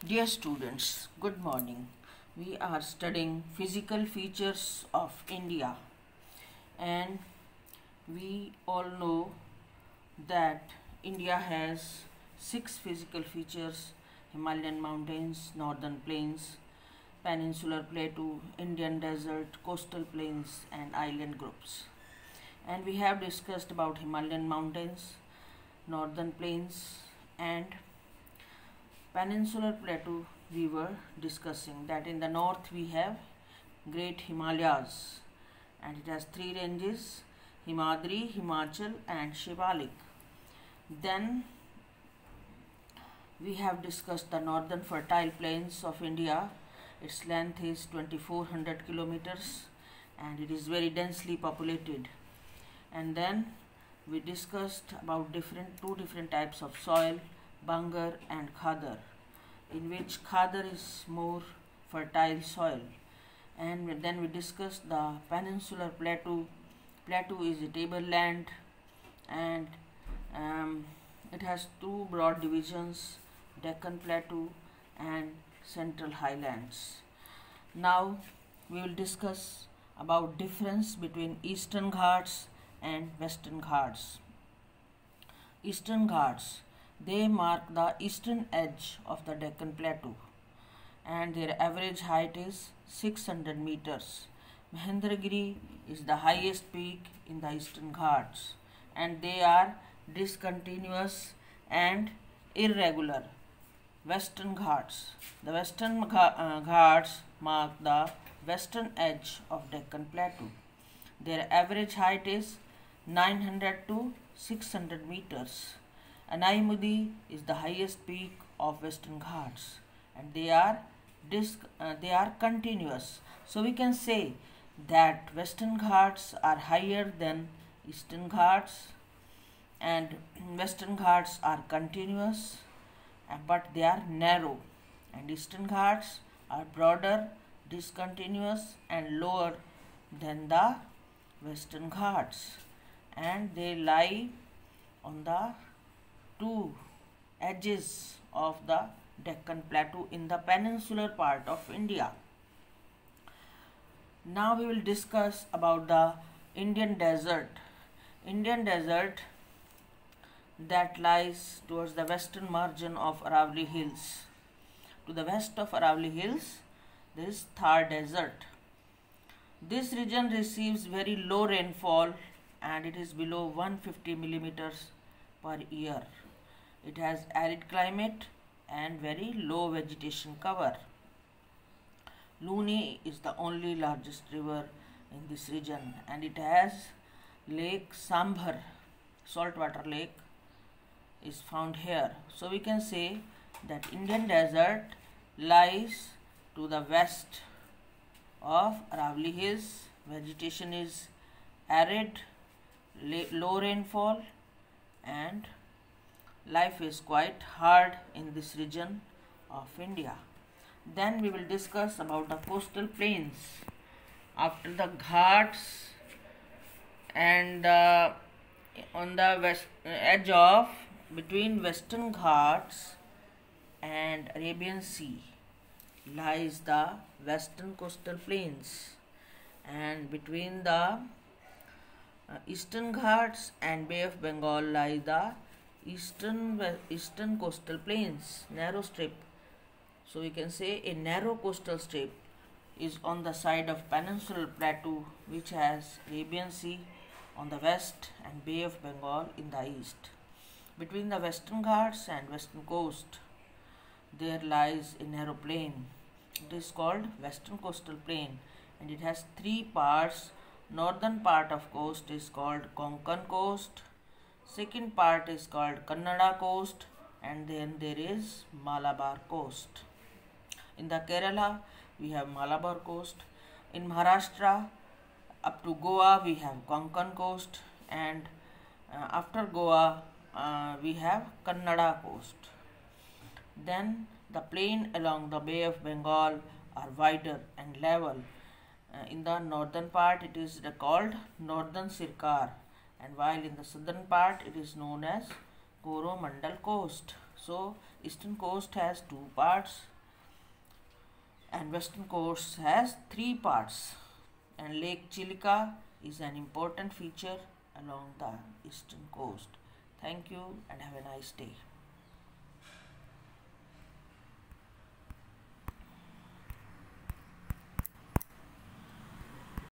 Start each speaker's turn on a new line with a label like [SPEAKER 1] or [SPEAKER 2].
[SPEAKER 1] Dear students, good morning. We are studying physical features of India, and we all know that India has six physical features: Himalayan mountains, northern plains, peninsular plateau, Indian desert, coastal plains, and island groups. And we have discussed about Himalayan mountains, northern plains, and peninsular plateau. We were discussing that in the north we have Great Himalayas, and it has three ranges: Himadri, Himachal, and Shivalik. Then we have discussed the northern fertile plains of India. Its length is 2400 kilometers and it is very densely populated. And then we discussed about two different types of soil, Bangar and Khadar, in which Khadar is more fertile soil. And then we discussed the peninsular plateau. Plateau is a tableland, and it has two broad divisions: Deccan Plateau and Central Highlands. Now we will discuss about difference between Eastern Ghats and Western Ghats. Eastern Ghats, they mark the eastern edge of the Deccan Plateau, and their average height is 600 meters. Mahendragiri is the highest peak in the Eastern Ghats, and they are discontinuous and irregular. Western Ghats. The Western Ghats mark the western edge of Deccan Plateau. Their average height is 900 to 600 meters. Anaimudi is the highest peak of Western Ghats, and they are continuous. So we can say that Western Ghats are higher than Eastern Ghats, and Western Ghats are continuous, but they are narrow, and Eastern Ghats are broader, discontinuous, and lower than the Western Ghats, and they lie on the two edges of the Deccan Plateau in the peninsular part of India. Now we will discuss about the Indian desert. Indian desert that lies towards the western margin of Aravalli Hills. To the west of Aravalli Hills, there is Thar Desert. This region receives very low rainfall and it is below 150 millimeters per year. It has arid climate and very low vegetation cover. Luni is the only largest river in this region, and it has Lake Sambhar, saltwater lake, is found here. So we can say that Indian desert lies to the west of Aravalli Hills. Vegetation is arid, low rainfall, and life is quite hard in this region of India. Then we will discuss about the coastal plains. After the Ghats and on the west edge of between Western Ghats and Arabian Sea lies the western coastal plains, and between the Eastern Ghats and Bay of Bengal lies the eastern coastal plains, narrow strip. So we can say a narrow coastal strip is on the side of peninsular plateau, which has Arabian Sea on the west and Bay of Bengal in the east. Between the Western Ghats and western coast, there lies a narrow plain. It is called Western Coastal Plain, and it has three parts. Northern part of coast is called Konkan Coast. Second part is called Kannada Coast, and then there is Malabar Coast. In the Kerala, we have Malabar Coast. In Maharashtra, up to Goa, we have Konkan Coast, and after Goa, we have Kannada Coast. Then the plain along the Bay of Bengal are wider and level. In the northern part, it is called Northern Sirkar, and while in the southern part, it is known as Coromandel Coast. So eastern coast has two parts, And western coast has 3 parts, and Lake Chilika is an important feature along the eastern coast. Thank you and have a nice day.